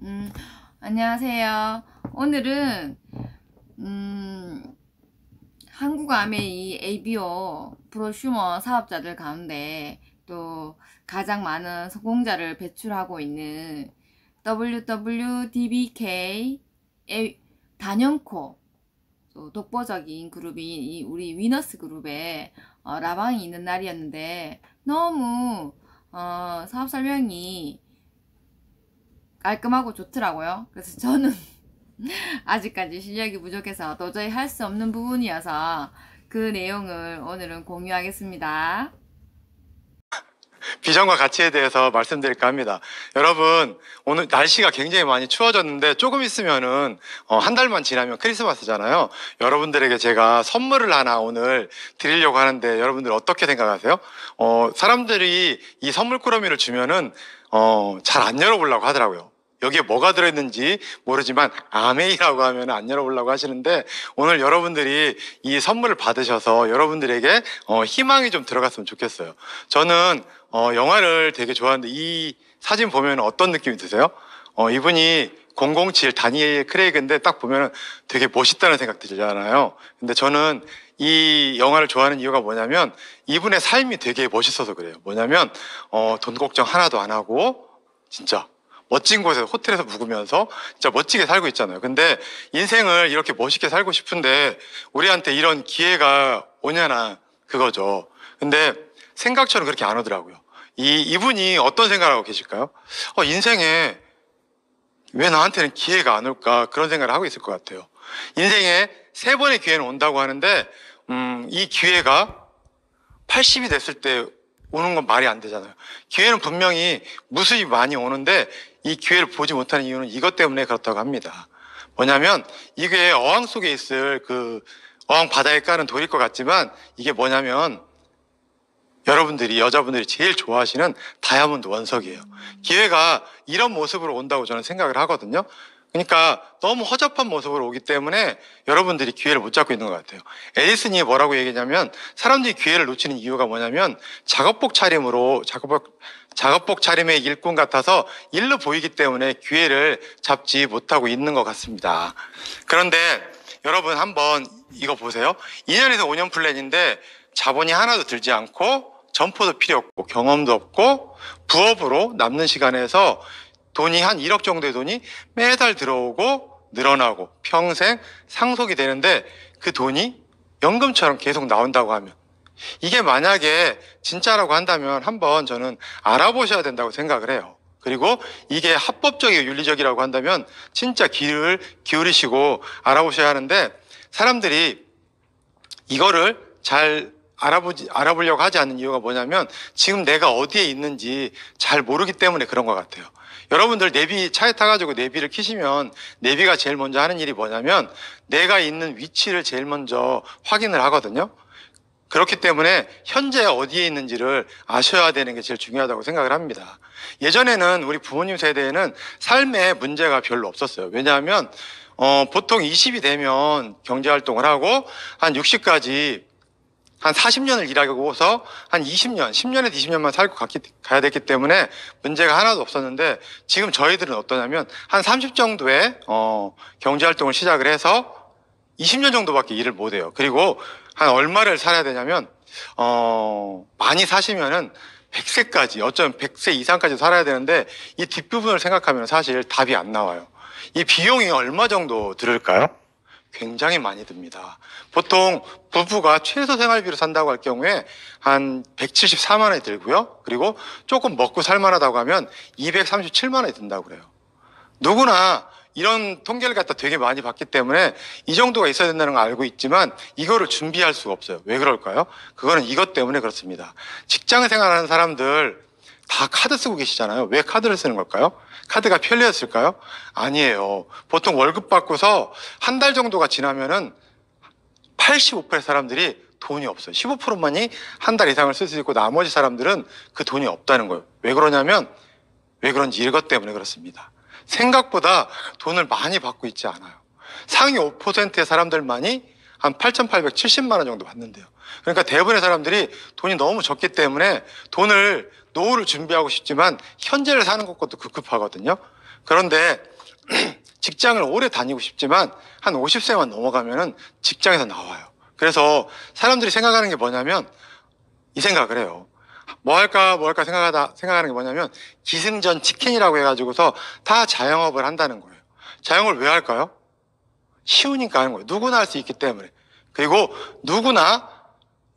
음, 안녕하세요. 오늘은 한국암의 이 ABO 프로슈머 사업자들 가운데 또 가장 많은 성공자를 배출하고 있는 WWDBK 단연코 또 독보적인 그룹인 우리 위너스 그룹의 라방이 있는 날이었는데 너무 사업 설명이 깔끔하고 좋더라고요. 그래서 저는 아직까지 실력이 부족해서 도저히 할 수 없는 부분이어서 그 내용을 오늘은 공유하겠습니다. 비전과 가치에 대해서 말씀드릴까 합니다. 여러분, 오늘 날씨가 굉장히 많이 추워졌는데 조금 있으면은 한 달만 지나면 크리스마스잖아요. 여러분들에게 제가 선물을 하나 오늘 드리려고 하는데 여러분들 어떻게 생각하세요? 사람들이 이 선물 꾸러미를 주면은 잘 안 열어보려고 하더라고요. 여기에 뭐가 들어있는지 모르지만 아메이라고 하면 안 열어보려고 하시는데 오늘 여러분들이 이 선물을 받으셔서 여러분들에게 희망이 좀 들어갔으면 좋겠어요. 저는 영화를 되게 좋아하는데 이 사진 보면 어떤 느낌이 드세요? 이분이 007 다니엘 크레이그인데 딱 보면 되게 멋있다는 생각 들잖아요. 근데 저는 이 영화를 좋아하는 이유가 뭐냐면 이분의 삶이 되게 멋있어서 그래요. 뭐냐면 돈 걱정 하나도 안 하고 진짜 멋진 곳에서 호텔에서 묵으면서 진짜 멋지게 살고 있잖아요. 근데 인생을 이렇게 멋있게 살고 싶은데 우리한테 이런 기회가 오냐나 그거죠. 근데 생각처럼 그렇게 안 오더라고요. 이분이 어떤 생각을 하고 계실까요? 인생에 왜 나한테는 기회가 안 올까 그런 생각을 하고 있을 것 같아요. 인생에 3번의 기회는 온다고 하는데 이 기회가 80이 됐을 때 오는 건 말이 안 되잖아요. 기회는 분명히 무수히 많이 오는데 이 기회를 보지 못하는 이유는 이것 때문에 그렇다고 합니다. 뭐냐면 이게 어항 속에 있을 그 어항 바다에 까는 돌일 것 같지만 이게 뭐냐면 여러분들이 여자분들이 제일 좋아하시는 다이아몬드 원석이에요. 기회가 이런 모습으로 온다고 저는 생각을 하거든요. 그러니까 너무 허접한 모습으로 오기 때문에 여러분들이 기회를 못 잡고 있는 것 같아요. 에디슨이 뭐라고 얘기했냐면 사람들이 기회를 놓치는 이유가 뭐냐면 작업복 차림의 일꾼 같아서 일로 보이기 때문에 기회를 잡지 못하고 있는 것 같습니다. 그런데 여러분 한번 이거 보세요. 2년에서 5년 플랜인데 자본이 하나도 들지 않고 점포도 필요 없고 경험도 없고 부업으로 남는 시간에서 돈이 한 1억 정도의 돈이 매달 들어오고 늘어나고 평생 상속이 되는데 그 돈이 연금처럼 계속 나온다고 하면 이게 만약에 진짜라고 한다면 한번 저는 알아보셔야 된다고 생각을 해요. 그리고 이게 합법적이고 윤리적이라고 한다면 진짜 귀를 기울이시고 알아보셔야 하는데 사람들이 이거를 잘 알아보려고 하지 않는 이유가 뭐냐면 지금 내가 어디에 있는지 잘 모르기 때문에 그런 것 같아요. 여러분들 내비 차에 타가지고 내비를 켜시면 내비가 제일 먼저 하는 일이 뭐냐면 내가 있는 위치를 제일 먼저 확인을 하거든요. 그렇기 때문에 현재 어디에 있는지를 아셔야 되는 게 제일 중요하다고 생각을 합니다. 예전에는 우리 부모님 세대에는 삶에 문제가 별로 없었어요. 왜냐하면 보통 20이 되면 경제활동을 하고 한 60까지 한 40년을 일하고서 한 20년, 10년에서 20년만 살고 가야 됐기 때문에 문제가 하나도 없었는데 지금 저희들은 어떠냐면 한 30 정도의 경제활동을 시작을 해서 20년 정도밖에 일을 못 해요. 그리고 한 얼마를 살아야 되냐면 많이 사시면은 100세까지 어쩌면 100세 이상까지 살아야 되는데 이 뒷부분을 생각하면 사실 답이 안 나와요. 이 비용이 얼마 정도 들을까요? 굉장히 많이 듭니다. 보통 부부가 최소 생활비로 산다고 할 경우에 한 174만 원이 들고요. 그리고 조금 먹고 살만하다고 하면 237만 원이 든다고 그래요. 누구나 이런 통계를 갖다 되게 많이 봤기 때문에 이 정도가 있어야 된다는 걸 알고 있지만 이거를 준비할 수가 없어요. 왜 그럴까요? 그거는 이것 때문에 그렇습니다. 직장 생활하는 사람들 다 카드 쓰고 계시잖아요. 왜 카드를 쓰는 걸까요? 카드가 편리했을까요? 아니에요. 보통 월급 받고서 한 달 정도가 지나면은 85%의 사람들이 돈이 없어요. 15%만이 한 달 이상을 쓸 수 있고 나머지 사람들은 그 돈이 없다는 거예요. 왜 그러냐면 왜 그런지 이것 때문에 그렇습니다. 생각보다 돈을 많이 받고 있지 않아요. 상위 5%의 사람들만이 한 8,870만 원 정도 받는데요. 그러니까 대부분의 사람들이 돈이 너무 적기 때문에 돈을 노후를 준비하고 싶지만 현재를 사는 것도 급급하거든요. 그런데 직장을 오래 다니고 싶지만 한 50세만 넘어가면은 직장에서 나와요. 그래서 사람들이 생각하는 게 뭐냐면 이 생각을 해요. 뭐 할까 생각하는 게 뭐냐면 기승전 치킨이라고 해가지고서 다 자영업을 한다는 거예요. 자영업을 왜 할까요? 쉬우니까 하는 거예요. 누구나 할 수 있기 때문에. 그리고 누구나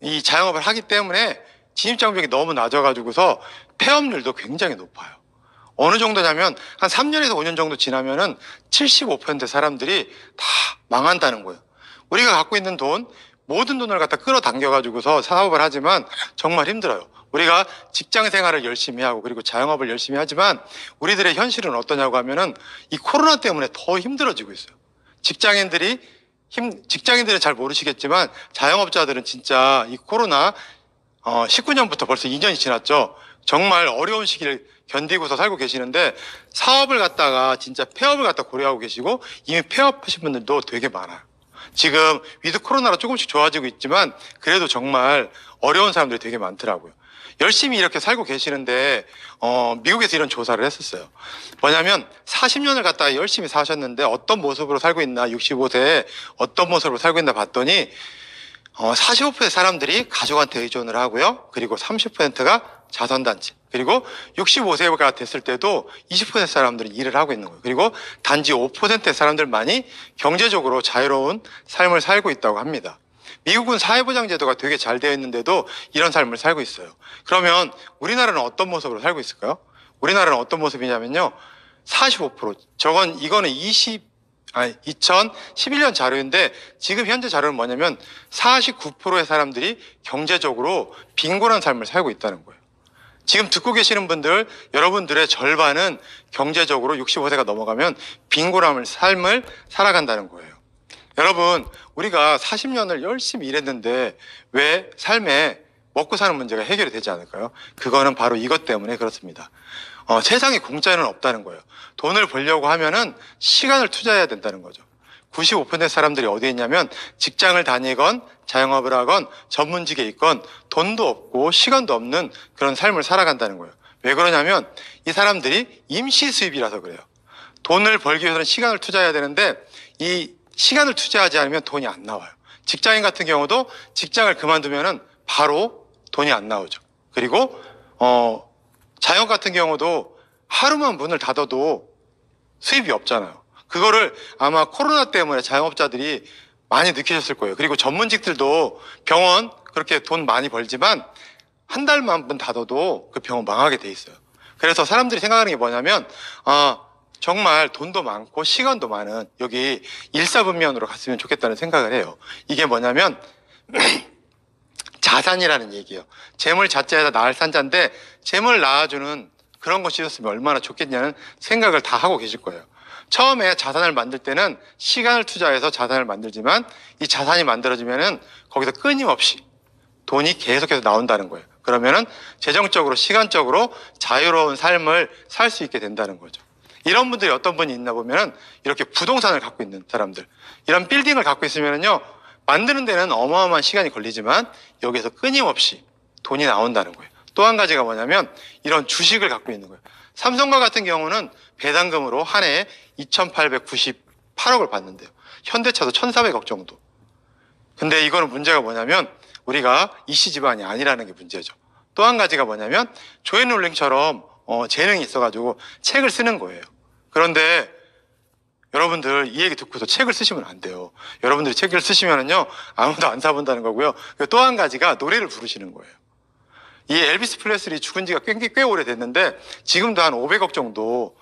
이 자영업을 하기 때문에 진입장벽이 너무 낮아가지고서 폐업률도 굉장히 높아요. 어느 정도냐면 한 3년에서 5년 정도 지나면은 75% 사람들이 다 망한다는 거예요. 우리가 갖고 있는 돈, 모든 돈을 갖다 끌어당겨가지고서 사업을 하지만 정말 힘들어요. 우리가 직장 생활을 열심히 하고 그리고 자영업을 열심히 하지만 우리들의 현실은 어떠냐고 하면은 이 코로나 때문에 더 힘들어지고 있어요. 직장인들은 잘 모르시겠지만 자영업자들은 진짜 이 코로나 19년부터 벌써 2년이 지났죠. 정말 어려운 시기를 견디고서 살고 계시는데 사업을 갖다가 진짜 폐업을 갖다 고려하고 계시고 이미 폐업하신 분들도 되게 많아요. 지금 위드 코로나로 조금씩 좋아지고 있지만 그래도 정말 어려운 사람들이 되게 많더라고요. 열심히 이렇게 살고 계시는데 미국에서 이런 조사를 했었어요. 뭐냐면 40년을 갖다가 열심히 사셨는데 어떤 모습으로 살고 있나, 65세에 어떤 모습으로 살고 있나 봤더니 45% 사람들이 가족한테 의존을 하고요. 그리고 30%가 자선단체. 그리고 65세가 됐을 때도 20% 사람들이 일을 하고 있는 거예요. 그리고 단지 5%의 사람들만이 경제적으로 자유로운 삶을 살고 있다고 합니다. 미국은 사회보장제도가 되게 잘 되어 있는데도 이런 삶을 살고 있어요. 그러면 우리나라는 어떤 모습으로 살고 있을까요? 우리나라는 어떤 모습이냐면요. 45%. 이거는 2011년 자료인데 지금 현재 자료는 뭐냐면 49%의 사람들이 경제적으로 빈곤한 삶을 살고 있다는 거예요. 지금 듣고 계시는 분들, 여러분들의 절반은 경제적으로 65세가 넘어가면 빈곤함을 삶을 살아간다는 거예요. 여러분, 우리가 40년을 열심히 일했는데 왜 삶에 먹고 사는 문제가 해결이 되지 않을까요? 그거는 바로 이것 때문에 그렇습니다. 세상에 공짜는 없다는 거예요. 돈을 벌려고 하면은 시간을 투자해야 된다는 거죠. 95%의 사람들이 어디에 있냐면 직장을 다니건 자영업을 하건 전문직에 있건 돈도 없고 시간도 없는 그런 삶을 살아간다는 거예요. 왜 그러냐면 이 사람들이 임시 수입이라서 그래요. 돈을 벌기 위해서는 시간을 투자해야 되는데 이 시간을 투자하지 않으면 돈이 안 나와요. 직장인 같은 경우도 직장을 그만두면은 바로 돈이 안 나오죠. 그리고 자영업 같은 경우도 하루만 문을 닫아도 수입이 없잖아요. 그거를 아마 코로나 때문에 자영업자들이 많이 느끼셨을 거예요. 그리고 전문직들도 병원 그렇게 돈 많이 벌지만 한 달만 문 닫아도 그 병원 망하게 돼 있어요. 그래서 사람들이 생각하는 게 뭐냐면 정말 돈도 많고 시간도 많은 여기 일사분면으로 갔으면 좋겠다는 생각을 해요. 이게 뭐냐면 자산이라는 얘기예요. 재물 자체에다 낳을 산자인데 재물 낳아주는 그런 것이 있었으면 얼마나 좋겠냐는 생각을 다 하고 계실 거예요. 처음에 자산을 만들 때는 시간을 투자해서 자산을 만들지만 이 자산이 만들어지면은 거기서 끊임없이 돈이 계속해서 나온다는 거예요. 그러면은 재정적으로 시간적으로 자유로운 삶을 살 수 있게 된다는 거죠. 이런 분들이 어떤 분이 있나 보면은 이렇게 부동산을 갖고 있는 사람들, 이런 빌딩을 갖고 있으면은요 만드는 데는 어마어마한 시간이 걸리지만 여기서 끊임없이 돈이 나온다는 거예요. 또 한 가지가 뭐냐면 이런 주식을 갖고 있는 거예요. 삼성과 같은 경우는 배당금으로 한 해에 2,898억을 받는데요. 현대차도 1,400억 정도. 근데 이거는 문제가 뭐냐면 우리가 이씨 집안이 아니라는 게 문제죠. 또 한 가지가 뭐냐면 조앤 롤링처럼 재능이 있어가지고 책을 쓰는 거예요. 그런데 여러분들 이 얘기 듣고서 책을 쓰시면 안 돼요. 여러분들이 책을 쓰시면은요 아무도 안 사본다는 거고요. 또 한 가지가 노래를 부르시는 거예요. 이 엘비스 프레슬리 죽은 지가 꽤 오래됐는데 지금도 한 500억 정도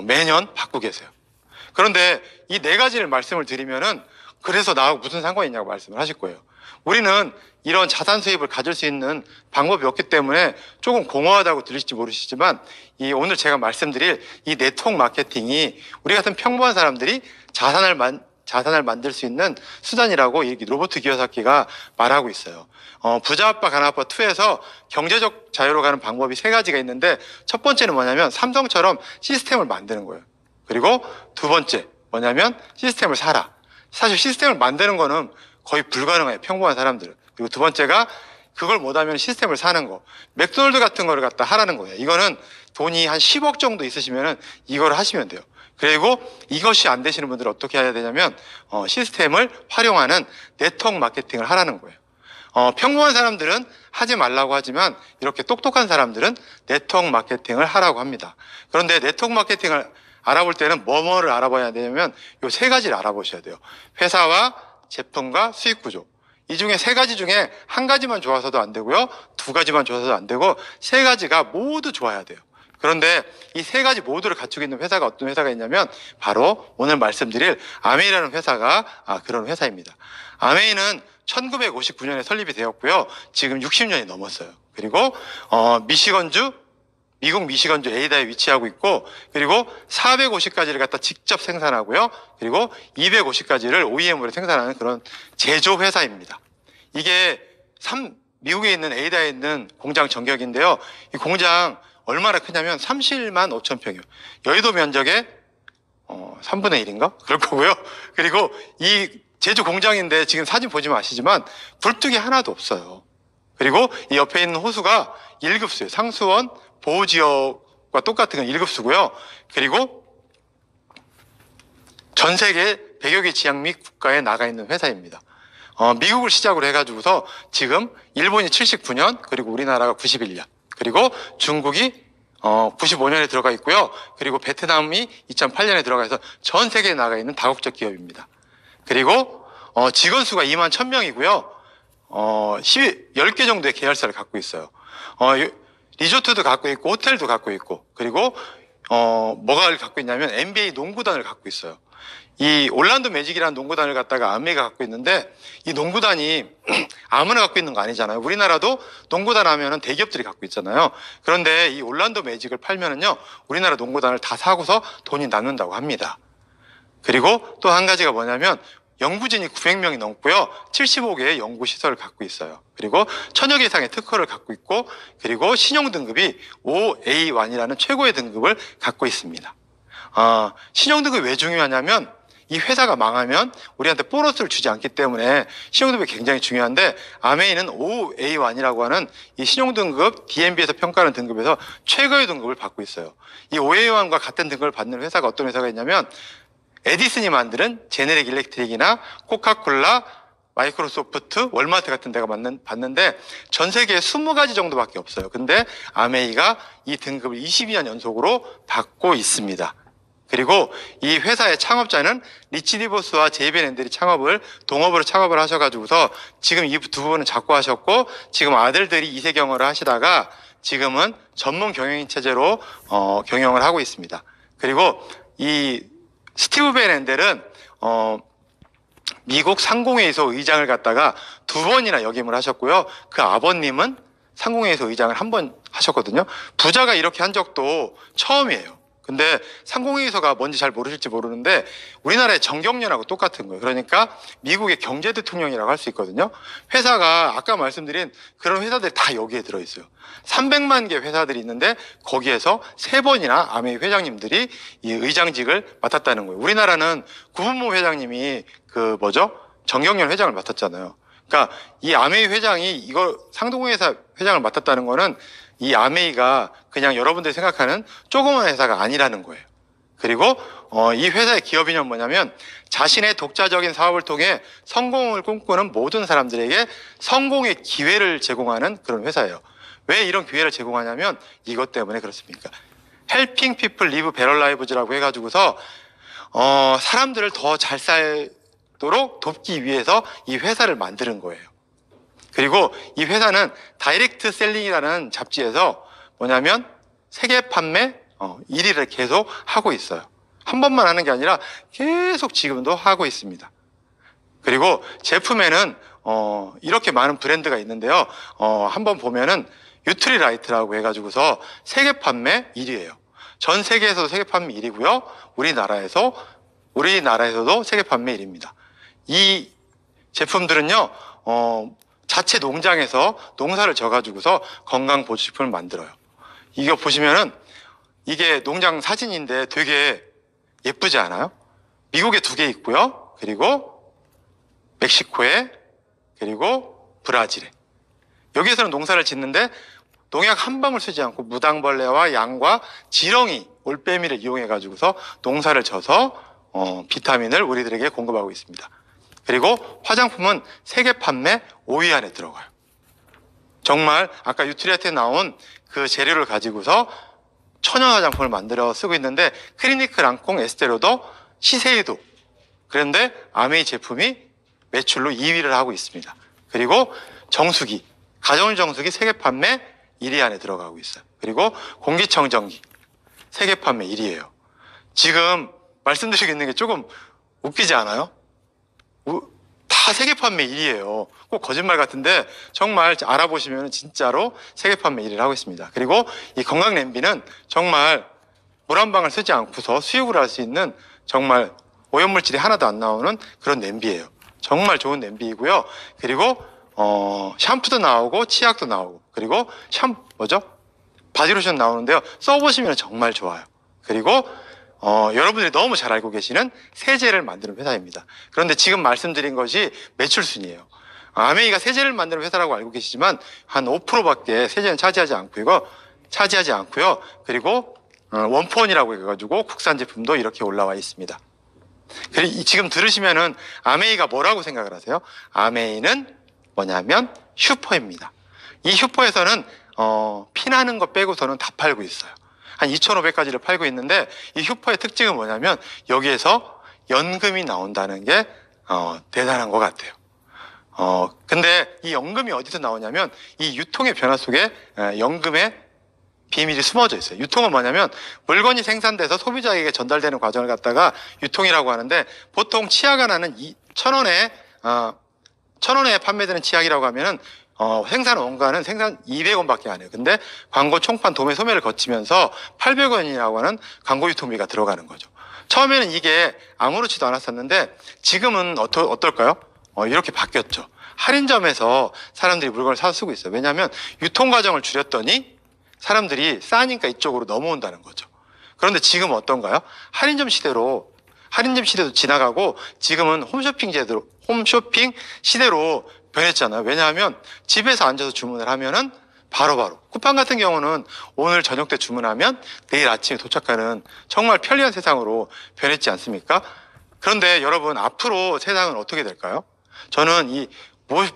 매년 받고 계세요. 그런데 이 네 가지를 말씀을 드리면은 그래서 나하고 무슨 상관이 있냐고 말씀을 하실 거예요. 우리는 이런 자산 수입을 가질 수 있는 방법이 없기 때문에 조금 공허하다고 들릴지 모르시지만 오늘 제가 말씀드릴 이 네트워크 마케팅이 우리 같은 평범한 사람들이 자산을 만들 수 있는 수단이라고 이 로버트 기요사키가 말하고 있어요. 부자 아빠 가난 아빠 2에서 경제적 자유로 가는 방법이 세 가지가 있는데 첫 번째는 뭐냐면 삼성처럼 시스템을 만드는 거예요. 그리고 두 번째 뭐냐면 시스템을 사라. 사실 시스템을 만드는 거는 거의 불가능해요. 평범한 사람들은. 그리고 두 번째가 그걸 못하면 시스템을 사는 거. 맥도날드 같은 거를 갖다 하라는 거예요. 이거는 돈이 한 10억 정도 있으시면은 이걸 하시면 돼요. 그리고 이것이 안 되시는 분들은 어떻게 해야 되냐면 시스템을 활용하는 네트워크 마케팅을 하라는 거예요. 평범한 사람들은 하지 말라고 하지만 이렇게 똑똑한 사람들은 네트워크 마케팅을 하라고 합니다. 그런데 네트워크 마케팅을 알아볼 때는 뭐를 알아봐야 되냐면 요 세 가지를 알아보셔야 돼요. 회사와 제품과 수익 구조. 이 중에 세 가지 중에 한 가지만 좋아서도 안 되고요. 두 가지만 좋아서도 안 되고 세 가지가 모두 좋아야 돼요. 그런데 이 세 가지 모두를 갖추고 있는 회사가 어떤 회사가 있냐면 바로 오늘 말씀드릴 아메이라는 회사가 그런 회사입니다. 아메이는 1959년에 설립이 되었고요. 지금 60년이 넘었어요. 그리고 미국 미시건주 에이다에 위치하고 있고, 그리고 450가지를 갖다 직접 생산하고요. 그리고 250가지를 OEM으로 생산하는 그런 제조 회사입니다. 이게 미국에 있는 에이다에 있는 공장 전격인데요. 이 공장 얼마나 크냐면 31만 5천 평이요. 여의도 면적의 3분의 1인가? 그럴 거고요. 그리고 이 제조 공장인데 지금 사진 보시면 아시지만 굴뚝이 하나도 없어요. 그리고 이 옆에 있는 호수가 1급수예요. 상수원 보호지역과 똑같은 건 1급수고요. 그리고 전 세계 100여 개 지역 및 국가에 나가 있는 회사입니다. 미국을 시작으로 해가지고서 지금 일본이 79년, 그리고 우리나라가 91년, 그리고 중국이 95년에 들어가 있고요. 그리고 베트남이 2008년에 들어가서 전 세계에 나가 있는 다국적 기업입니다. 그리고 직원 수가 2만 1000명이고요. 10개 정도의 계열사를 갖고 있어요. 리조트도 갖고 있고 호텔도 갖고 있고, 그리고 뭐가 갖고 있냐면 NBA 농구단을 갖고 있어요. 이 올란도 매직이라는 농구단을 갖다가 아메이가 갖고 있는데 이 농구단이 아무나 갖고 있는 거 아니잖아요. 우리나라도 농구단 하면은 대기업들이 갖고 있잖아요. 그런데 이 올란도 매직을 팔면은요, 우리나라 농구단을 다 사고서 돈이 남는다고 합니다. 그리고 또 한 가지가 뭐냐면 연구진이 900명이 넘고요. 75개의 연구시설을 갖고 있어요. 그리고 1000여 개 이상의 특허를 갖고 있고, 그리고 신용등급이 OA1이라는 최고의 등급을 갖고 있습니다. 신용등급이 왜 중요하냐면 이 회사가 망하면 우리한테 보너스를 주지 않기 때문에 신용등급이 굉장히 중요한데, 아메이는 OA1이라고 하는 이 신용등급 DNB에서 평가하는 등급에서 최고의 등급을 받고 있어요. 이 OA1과 같은 등급을 받는 회사가 어떤 회사가 있냐면 에디슨이 만드는 제네릭 일렉트릭이나 코카콜라, 마이크로소프트, 월마트 같은 데가 받는데 전 세계에 20가지 정도밖에 없어요. 근데 아메이가 이 등급을 22년 연속으로 받고 있습니다. 그리고 이 회사의 창업자는 리치 디보스와 제이벤 앤들이 동업으로 창업을 하셔가지고서 지금 이 두 분은 작고 하셨고, 지금 아들들이 2세 경영을 하시다가 지금은 전문 경영인 체제로 경영을 하고 있습니다. 그리고 이 스티브 벤 앤델은 미국 상공회의소 의장을 갖다가 2번이나 역임을 하셨고요. 그 아버님은 상공회의소 의장을 1번 하셨거든요. 부자가 이렇게 한 적도 처음이에요. 근데 상공회의소가 뭔지 잘 모르실지 모르는데 우리나라의 정경련하고 똑같은 거예요. 그러니까 미국의 경제 대통령이라고 할 수 있거든요. 회사가 아까 말씀드린 그런 회사들이 다 여기에 들어있어요. 300만 개 회사들이 있는데 거기에서 3번이나 아메이 회장님들이 이 의장직을 맡았다는 거예요. 우리나라는 구분모 회장님이 정경련 회장을 맡았잖아요. 그러니까 이 아메이 회장이 이거 상공회사 회장을 맡았다는 거는 이 아메이가 그냥 여러분들이 생각하는 조그만 회사가 아니라는 거예요. 그리고 이 회사의 기업이념은 뭐냐면 자신의 독자적인 사업을 통해 성공을 꿈꾸는 모든 사람들에게 성공의 기회를 제공하는 그런 회사예요. 왜 이런 기회를 제공하냐면 이것 때문에 그렇습니까? Helping People Live Better Lives라고 해가지고서 사람들을 더 잘 살도록 돕기 위해서 이 회사를 만드는 거예요. 그리고 이 회사는 다이렉트 셀링이라는 잡지에서 뭐냐면 세계 판매 1위를 계속 하고 있어요. 한 번만 하는 게 아니라 계속 지금도 하고 있습니다. 그리고 제품에는 이렇게 많은 브랜드가 있는데요. 한번 보면은 유트리라이트라고 해가지고서 세계 판매 1위예요. 전 세계에서도 세계 판매 1위고요. 우리나라에서도 세계 판매 1위입니다. 이 제품들은요, 자체 농장에서 농사를 져가지고서 건강보조식품을 만들어요. 이거 보시면은 이게 농장 사진인데 되게 예쁘지 않아요? 미국에 2개 있고요. 그리고 멕시코에 그리고 브라질에. 여기에서는 농사를 짓는데 농약 한 방울 쓰지 않고 무당벌레와 양과 지렁이, 올빼미를 이용해 가지고서 농사를 져서 비타민을 우리들에게 공급하고 있습니다. 그리고 화장품은 세계 판매 5위 안에 들어가요. 정말 아까 유트리아트에 나온 그 재료를 가지고서 천연 화장품을 만들어 쓰고 있는데 클리니크 랑콩 에스테로도 시세이도, 그런데 아메이 제품이 매출로 2위를 하고 있습니다. 그리고 정수기, 가정용 정수기 세계 판매 1위 안에 들어가고 있어요. 그리고 공기청정기 세계 판매 1위예요. 지금 말씀드리고 있는 게 조금 웃기지 않아요? 다 세계 판매 1위예요. 꼭 거짓말 같은데 정말 알아보시면 진짜로 세계 판매 1위를 하고 있습니다. 그리고 이 건강 냄비는 정말 물 한 방울 쓰지 않고서 수육을 할 수 있는 정말 오염물질이 하나도 안 나오는 그런 냄비예요. 정말 좋은 냄비이고요. 그리고 샴푸도 나오고 치약도 나오고, 그리고 바디로션 나오는데요. 써보시면 정말 좋아요. 그리고 여러분들이 너무 잘 알고 계시는 세제를 만드는 회사입니다. 그런데 지금 말씀드린 것이 매출 순이에요. 아메이가 세제를 만드는 회사라고 알고 계시지만 한 5%밖에 세제는 차지하지 않고요. 그리고 원포원이라고 해가지고 국산 제품도 이렇게 올라와 있습니다. 그리고 지금 들으시면은 아메이가 뭐라고 생각을 하세요? 아메이는 뭐냐면 슈퍼입니다. 이 슈퍼에서는 피나는 거 빼고서는 다 팔고 있어요. 한 2,500가지를 팔고 있는데 이 슈퍼의 특징은 뭐냐면 여기에서 연금이 나온다는 게 대단한 것 같아요. 근데 이 연금이 어디서 나오냐면 이 유통의 변화 속에 연금의 비밀이 숨어져 있어요. 유통은 뭐냐면 물건이 생산돼서 소비자에게 전달되는 과정을 갖다가 유통이라고 하는데, 보통 치약 하나는 1,000원에 판매되는 치약이라고 하면은 생산 원가는 생산 200원밖에 안 해요. 근데 광고 총판 도매 소매를 거치면서 800원이라고 하는 광고 유통비가 들어가는 거죠. 처음에는 이게 아무렇지도 않았었는데 지금은 어떨까요? 이렇게 바뀌었죠. 할인점에서 사람들이 물건을 사서 쓰고 있어요. 왜냐하면 유통 과정을 줄였더니 사람들이 싸니까 이쪽으로 넘어온다는 거죠. 그런데 지금 어떤가요? 할인점 시대도 지나가고 지금은 홈쇼핑 시대로 변했잖아요. 왜냐하면 집에서 앉아서 주문을 하면은 바로바로, 쿠팡 같은 경우는 오늘 저녁 때 주문하면 내일 아침에 도착하는 정말 편리한 세상으로 변했지 않습니까? 그런데 여러분, 앞으로 세상은 어떻게 될까요? 저는 이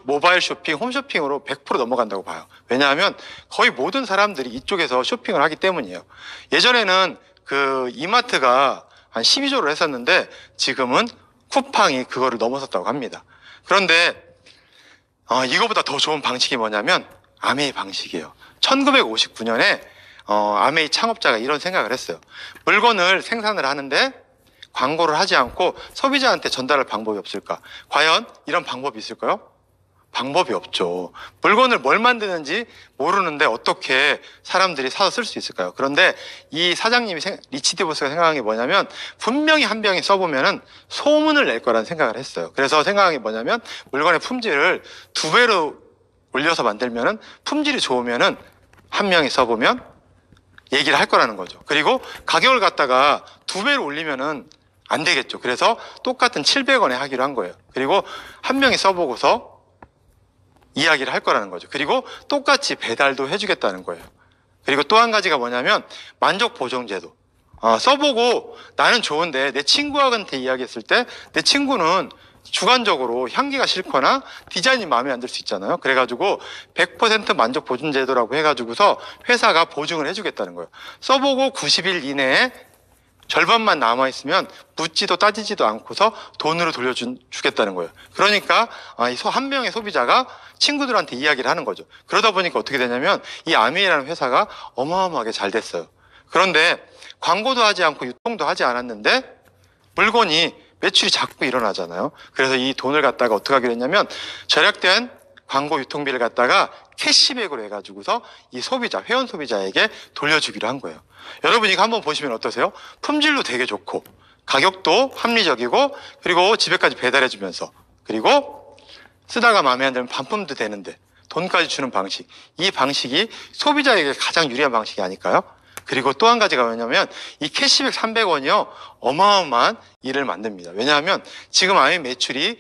모바일 쇼핑, 홈쇼핑으로 100% 넘어간다고 봐요. 왜냐하면 거의 모든 사람들이 이쪽에서 쇼핑을 하기 때문이에요. 예전에는 그 이마트가 한 12조를 했었는데 지금은 쿠팡이 그거를 넘어섰다고 합니다. 그런데 이거보다 더 좋은 방식이 뭐냐면 아메이 방식이에요. 1959년에 아메이 창업자가 이런 생각을 했어요. 물건을 생산을 하는데 광고를 하지 않고 소비자한테 전달할 방법이 없을까? 과연 이런 방법이 있을까요? 방법이 없죠. 물건을 뭘 만드는지 모르는데 어떻게 사람들이 사서 쓸 수 있을까요? 그런데 이 사장님이 리치드 보스가 생각한 게 뭐냐면 분명히 한 병이 써보면은 소문을 낼 거라는 생각을 했어요. 그래서 생각한 게 뭐냐면 물건의 품질을 2배로 올려서 만들면은 품질이 좋으면은 한 명이 써보면 얘기를 할 거라는 거죠. 그리고 가격을 갖다가 2배로 올리면은 안 되겠죠. 그래서 똑같은 700원에 하기로 한 거예요. 그리고 한 명이 써보고서 이야기를 할 거라는 거죠. 그리고 똑같이 배달도 해주겠다는 거예요. 그리고 또 한 가지가 뭐냐면 만족 보정 제도. 써보고 나는 좋은데 내 친구한테 이야기했을 때 내 친구는 주관적으로 향기가 싫거나 디자인이 마음에 안 들 수 있잖아요. 그래가지고 100% 만족 보증 제도라고 해가지고서 회사가 보증을 해주겠다는 거예요. 써보고 90일 이내에 절반만 남아있으면 묻지도 따지지도 않고서 돈으로 돌려주겠다는 거예요. 그러니까 한 명의 소비자가 친구들한테 이야기를 하는 거죠. 그러다 보니까 어떻게 되냐면 이 아미라는 회사가 어마어마하게 잘 됐어요. 그런데 광고도 하지 않고 유통도 하지 않았는데 물건이 매출이 자꾸 일어나잖아요. 그래서 이 돈을 갖다가 어떻게 하기로 했냐면 절약된 광고 유통비를 갖다가 캐시백으로 해가지고서 이 회원 소비자에게 돌려주기로 한 거예요. 여러분 이거 한번 보시면 어떠세요? 품질도 되게 좋고 가격도 합리적이고 그리고 집에까지 배달해주면서 그리고 쓰다가 마음에 안 들면 반품도 되는데 돈까지 주는 방식, 이 방식이 소비자에게 가장 유리한 방식이 아닐까요? 그리고 또 한 가지가 뭐냐면 이 캐시백 300원이요 어마어마한 일을 만듭니다. 왜냐하면 지금 아메 매출이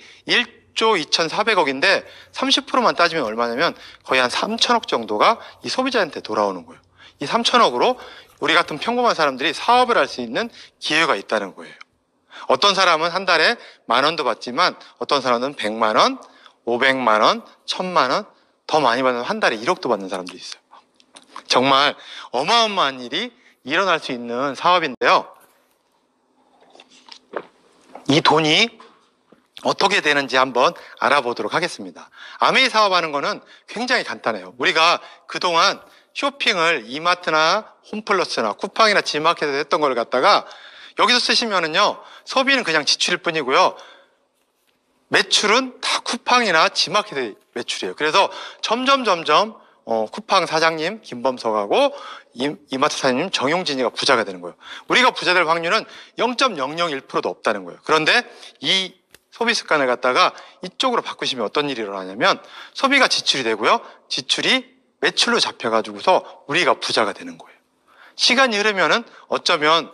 6조 2,400억인데 30%만 따지면 얼마냐면 거의 한 3천억 정도가 이 소비자한테 돌아오는 거예요. 이 3천억으로 우리 같은 평범한 사람들이 사업을 할 수 있는 기회가 있다는 거예요. 어떤 사람은 한 달에 10,000원도 받지만 어떤 사람은 100만 원, 500만 원, 1,000만 원, 더 많이 받는 한 달에 1억도 받는 사람도 있어요. 정말 어마어마한 일이 일어날 수 있는 사업인데요. 이 돈이 어떻게 되는지 한번 알아보도록 하겠습니다. 아메이 사업하는 거는 굉장히 간단해요. 우리가 그동안 쇼핑을 이마트나 홈플러스나 쿠팡이나 지마켓에서 했던 걸 갖다가 여기서 쓰시면은요, 소비는 그냥 지출일 뿐이고요, 매출은 다 쿠팡이나 지마켓의 매출이에요. 그래서 점점 쿠팡 사장님 김범석하고 이마트 사장님 정용진이가 부자가 되는 거예요. 우리가 부자 될 확률은 0.001%도 없다는 거예요. 그런데 이 소비 습관을 갖다가 이쪽으로 바꾸시면 어떤 일이 일어나냐면 소비가 지출이 되고요, 지출이 매출로 잡혀가지고서 우리가 부자가 되는 거예요. 시간이 흐르면은 어쩌면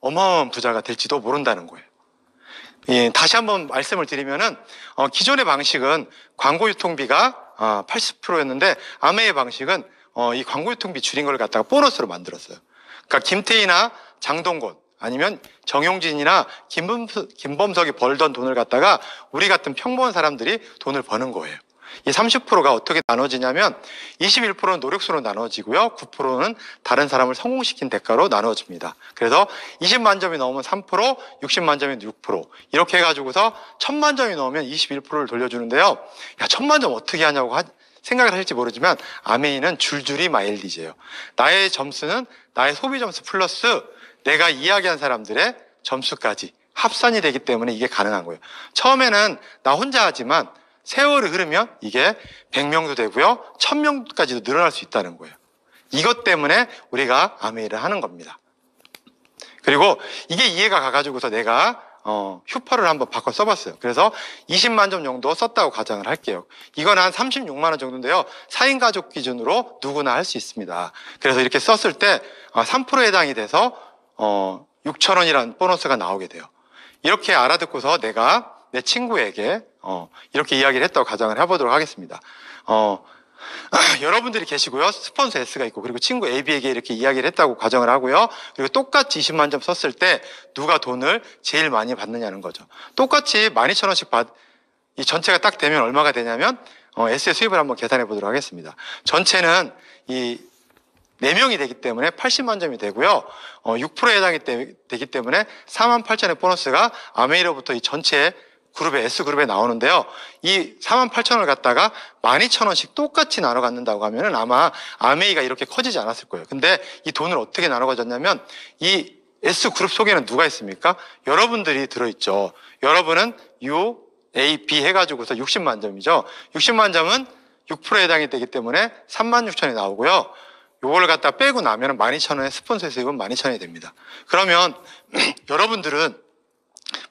어마어마한 부자가 될지도 모른다는 거예요. 예, 다시 한번 말씀을 드리면은 기존의 방식은 광고 유통비가 80%였는데 아메의 방식은 이 광고 유통비 줄인 걸 갖다가 보너스로 만들었어요. 그러니까 김태희나 장동건 아니면 정용진이나 김범석이 벌던 돈을 갖다가 우리 같은 평범한 사람들이 돈을 버는 거예요. 이 30%가 어떻게 나눠지냐면 21%는 노력수로 나눠지고요, 9%는 다른 사람을 성공시킨 대가로 나눠집니다. 그래서 20만 점이 넘으면 3%, 60만 점이 6%, 이렇게 해가지고서 1000만 점이 넘으면 21%를 돌려주는데요. 야, 1000만 점 어떻게 하냐고 생각을 할지 모르지만 아메이는 줄줄이 마일리지예요. 나의 점수는 나의 소비 점수 플러스 내가 이야기한 사람들의 점수까지 합산이 되기 때문에 이게 가능한 거예요. 처음에는 나 혼자 하지만 세월이 흐르면 이게 100명도 되고요, 1000명까지도 늘어날 수 있다는 거예요. 이것 때문에 우리가 아메이를 하는 겁니다. 그리고 이게 이해가 가가지고서 내가 휴퍼를 한번 바꿔 써봤어요. 그래서 20만 점 정도 썼다고 가정을 할게요. 이건 한 36만 원 정도인데요, 4인 가족 기준으로 누구나 할 수 있습니다. 그래서 이렇게 썼을 때 3%에 해당이 돼서 6,000원이라는 보너스가 나오게 돼요. 이렇게 알아듣고서 내가 내 친구에게 이렇게 이야기를 했다고 가정을 해보도록 하겠습니다. 여러분들이 계시고요, 스폰서 S가 있고, 그리고 친구 AB에게 이렇게 이야기를 했다고 가정을 하고요, 그리고 똑같이 20만 점 썼을 때 누가 돈을 제일 많이 받느냐는 거죠. 똑같이 12,000원씩 이 전체가 딱 되면 얼마가 되냐면 S의 수입을 한번 계산해 보도록 하겠습니다. 전체는 이 4명이 되기 때문에 80만 점이 되고요, 6%에 해당이 되기 때문에 48,000의 보너스가 아메이로부터 이 전체 그룹에, S그룹에 나오는데요. 이 48,000원을 갖다가 12,000원씩 똑같이 나눠 갖는다고 하면은 아마 아메이가 이렇게 커지지 않았을 거예요. 근데 이 돈을 어떻게 나눠 가졌냐면 이 S그룹 속에는 누가 있습니까? 여러분들이 들어있죠. 여러분은 U, A, B 해가지고서 60만 점이죠. 60만 점은 6%에 해당이 되기 때문에 36,000원이 나오고요. 요걸 갖다 빼고 나면은 12,000원의 스폰서 수입은 12,000원이 됩니다. 그러면 여러분들은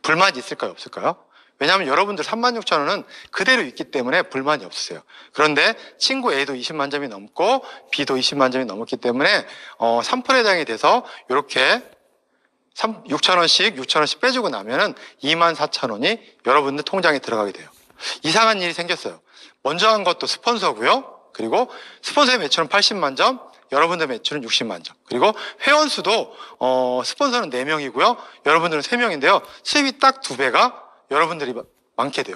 불만이 있을까요? 없을까요? 왜냐하면 여러분들 36,000원은 그대로 있기 때문에 불만이 없으세요. 그런데 친구 A도 20만 점이 넘고 B도 20만 점이 넘었기 때문에 3%에 해당이 돼서 이렇게 6,000원씩 빼주고 나면은 24,000원이 여러분들 통장에 들어가게 돼요. 이상한 일이 생겼어요. 먼저 한 것도 스폰서고요, 그리고 스폰서의 매출은 80만 점, 여러분들 매출은 60만 점. 그리고 회원수도 스폰서는 4명이고요, 여러분들은 3명인데요. 수입이 딱 2배가 여러분들이 많게 돼요.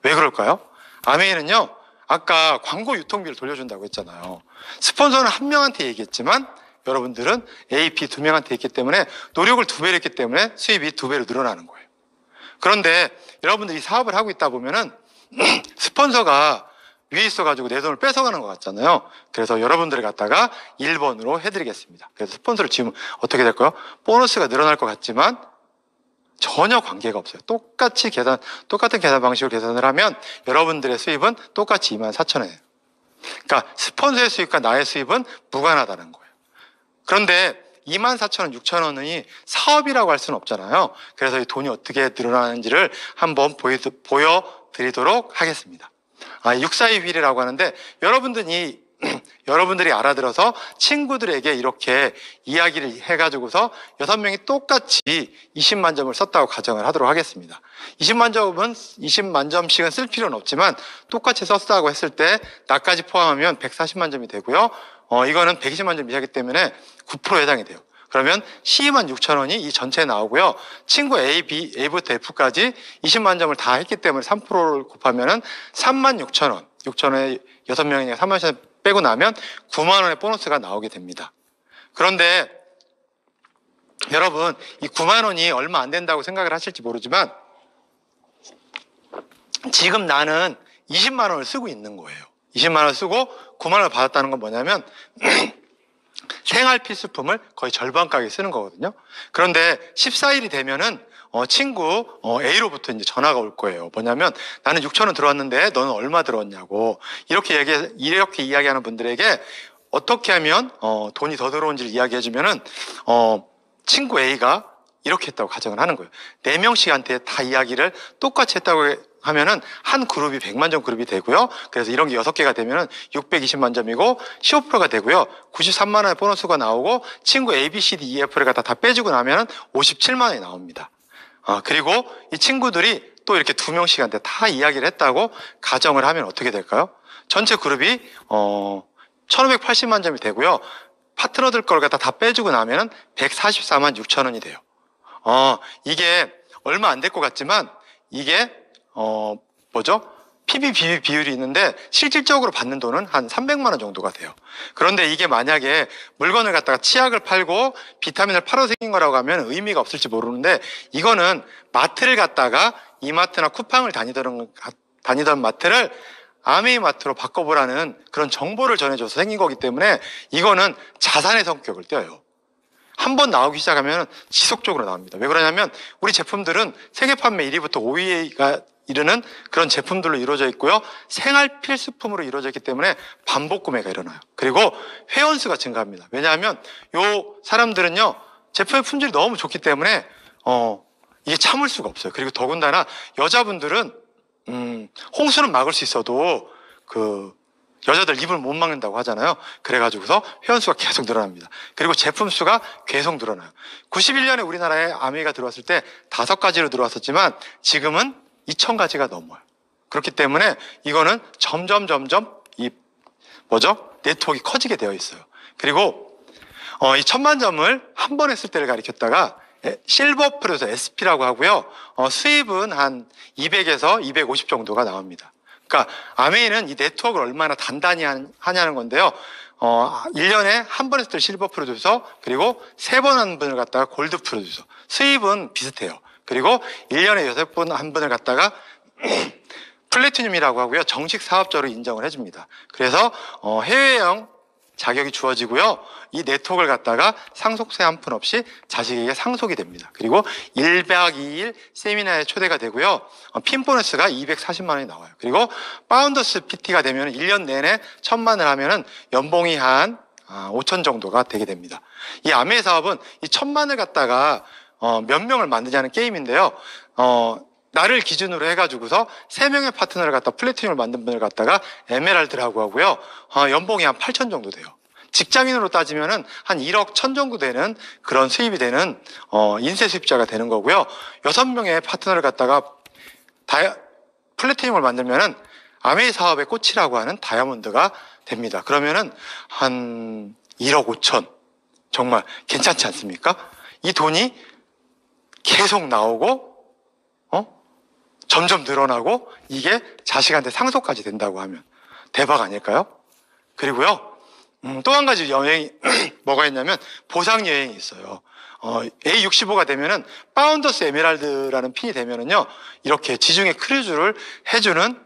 왜 그럴까요? 아메이는요, 아까 광고 유통비를 돌려준다고 했잖아요. 스폰서는 1명한테 얘기했지만 여러분들은 A, B 2명한테 했기 때문에 노력을 2배로 했기 때문에 수입이 2배로 늘어나는 거예요. 그런데 여러분들이 사업을 하고 있다 보면은 스폰서가 위에 있어가지고 내 돈을 뺏어가는 것 같잖아요. 그래서 여러분들을 갖다가 1번으로 해드리겠습니다. 그래서 스폰서를 지금 어떻게 될까요? 보너스가 늘어날 것 같지만 전혀 관계가 없어요. 똑같은 계산 방식으로 계산을 하면 여러분들의 수입은 똑같이 24,000원이에요. 그러니까 스폰서의 수입과 나의 수입은 무관하다는 거예요. 그런데 24,000원, 6,000원이 사업이라고 할 수는 없잖아요. 그래서 이 돈이 어떻게 늘어나는지를 한번 보여드리도록 하겠습니다. 642휠이라고 하는데 여러분들이 여러분들이 알아들어서 친구들에게 이렇게 이야기를 해가지고서 6명이 똑같이 20만 점을 썼다고 가정을 하도록 하겠습니다. 20만 점씩은 쓸 필요는 없지만 똑같이 썼다고 했을 때 나까지 포함하면 140만 점이 되고요. 이거는 120만 점 이하기 때문에 9%에 해당이 돼요. 그러면 126,000원이 이 전체에 나오고요. 친구 A, B, A부터 F까지 20만 점을 다 했기 때문에 3%를 곱하면은 36,000원. 6,000원에 6명이니까 3만 원 빼고 나면 9만 원의 보너스가 나오게 됩니다. 그런데 여러분, 이 9만 원이 얼마 안 된다고 생각을 하실지 모르지만 지금 나는 20만 원을 쓰고 있는 거예요. 20만 원을 쓰고 9만 원을 받았다는 건 뭐냐면 생활 필수품을 거의 절반 가격에 쓰는 거거든요. 그런데 14일이 되면은 친구 A로부터 이제 전화가 올 거예요. 뭐냐면 나는 6,000원 들어왔는데 너는 얼마 들어왔냐고. 이렇게 이야기하는 분들에게 어떻게 하면 돈이 더 들어온지를 이야기해주면은 친구 A가 이렇게 했다고 가정을 하는 거예요. 4명씩한테 다 이야기를 똑같이 했다고 하면은 한 그룹이 100만 점 그룹이 되고요. 그래서 이런 게 6개가 되면은 620만 점이고 15%가 되고요. 93만 원의 보너스가 나오고 친구 A, B, C, D, E, F를 갖다 다 빼주고 나면은 57만 원이 나옵니다. 그리고 이 친구들이 또 이렇게 2명씩한테 다 이야기를 했다고 가정을 하면 어떻게 될까요? 전체 그룹이 1580만 점이 되고요. 파트너들 걸 갖다 다 빼주고 나면은 144만 6천 원이 돼요. 이게 얼마 안 될 것 같지만 이게 PB, BB 비율이 있는데 실질적으로 받는 돈은 한 300만 원 정도가 돼요. 그런데 이게 만약에 물건을 갖다가 치약을 팔고 비타민을 팔아서 생긴 거라고 하면 의미가 없을지 모르는데 이거는 마트를 갖다가 이마트나 쿠팡을 다니던 마트를 아메이 마트로 바꿔보라는 그런 정보를 전해줘서 생긴 거기 때문에 이거는 자산의 성격을 떼어요. 한 번 나오기 시작하면 지속적으로 나옵니다. 왜 그러냐면 우리 제품들은 세계 판매 1위부터 5위가 이르는 그런 제품들로 이루어져 있고요. 생활 필수품으로 이루어져 있기 때문에 반복 구매가 일어나요. 그리고 회원수가 증가합니다. 왜냐하면 요 사람들은요 제품의 품질이 너무 좋기 때문에 이게 참을 수가 없어요. 그리고 더군다나 여자분들은 홍수는 막을 수 있어도 여자들 입을 못 막는다고 하잖아요. 그래가지고서 회원수가 계속 늘어납니다. 그리고 제품 수가 계속 늘어나요. 91년에 우리나라에 아메이가 들어왔을 때 5가지로 들어왔었지만 지금은 2,000가지가 넘어요. 그렇기 때문에 이거는 점점 네트워크가 커지게 되어 있어요. 그리고 이 1,000만 점을 한 번 했을 때를 가리켰다가 실버 프로에서 SP라고 하고요. 수입은 한 200에서 250 정도가 나옵니다. 그러니까 아메이는 이 네트워크를 얼마나 단단히 하냐는 건데요. 1년에 한 번 했을 때 실버 프로듀서, 그리고 3번 한 분을 갖다가 골드 프로듀서. 수입은 비슷해요. 그리고 1년에 6번 한 분을 갖다가 플래티늄이라고 하고요. 정식 사업자로 인정을 해줍니다. 그래서 해외형 자격이 주어지고요. 이 네트워크를 갖다가 상속세 한 푼 없이 자식에게 상속이 됩니다. 그리고 1박 2일 세미나에 초대가 되고요. 핀 보너스가 240만 원이 나와요. 그리고 파운더스 PT가 되면 1년 내내 1,000만을 하면은 연봉이 한 5천 정도가 되게 됩니다. 이 아메이 사업은 이 1,000만을 갖다가 몇 명을 만드냐는 게임인데요. 나를 기준으로 해가지고서 3명의 파트너를 갖다 플래티늄을 만든 분을 갖다가 에메랄드라고 하고요. 연봉이 한 8천 정도 돼요. 직장인으로 따지면은 한 1억 1천 정도 되는 그런 수입이 되는 인쇄 수입자가 되는 거고요. 6명의 파트너를 갖다가 플래티늄을 만들면은 아메이 사업의 꽃이라고 하는 다이아몬드가 됩니다. 그러면은 한 1억 5천. 정말 괜찮지 않습니까? 이 돈이 계속 나오고 점점 늘어나고 이게 자식한테 상속까지 된다고 하면 대박 아닐까요? 그리고요, 또 한 가지 여행이 뭐가 있냐면 보상 여행이 있어요. A65가 되면은 파운더스 에메랄드라는 핀이 되면은요, 이렇게 지중해 크루즈를 해주는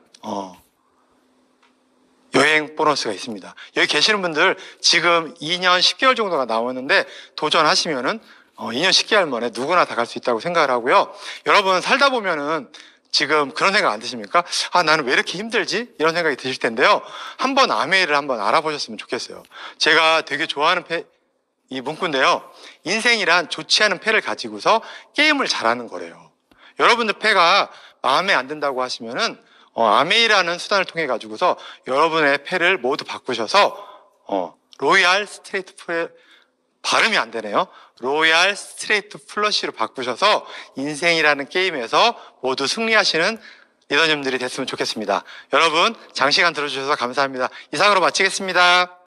여행 보너스가 있습니다. 여기 계시는 분들 지금 2년 10개월 정도가 나오는데 도전하시면은 2년 10개월 만에 누구나 다 갈 수 있다고 생각을 하고요. 여러분 살다 보면은 지금 그런 생각 안 드십니까? 나는 왜 이렇게 힘들지? 이런 생각이 드실 텐데요. 한번 아메이를 한번 알아보셨으면 좋겠어요. 제가 되게 좋아하는 이 문구인데요. 인생이란 좋지 않은 패를 가지고서 게임을 잘하는 거래요. 여러분들 패가 마음에 안 든다고 하시면은 아메이라는 수단을 통해 가지고서 여러분의 패를 모두 바꾸셔서 로얄 스트레이트 발음이 안 되네요. 로얄 스트레이트 플러시로 바꾸셔서 인생이라는 게임에서 모두 승리하시는 리더님들이 됐으면 좋겠습니다. 여러분 장시간 들어주셔서 감사합니다. 이상으로 마치겠습니다.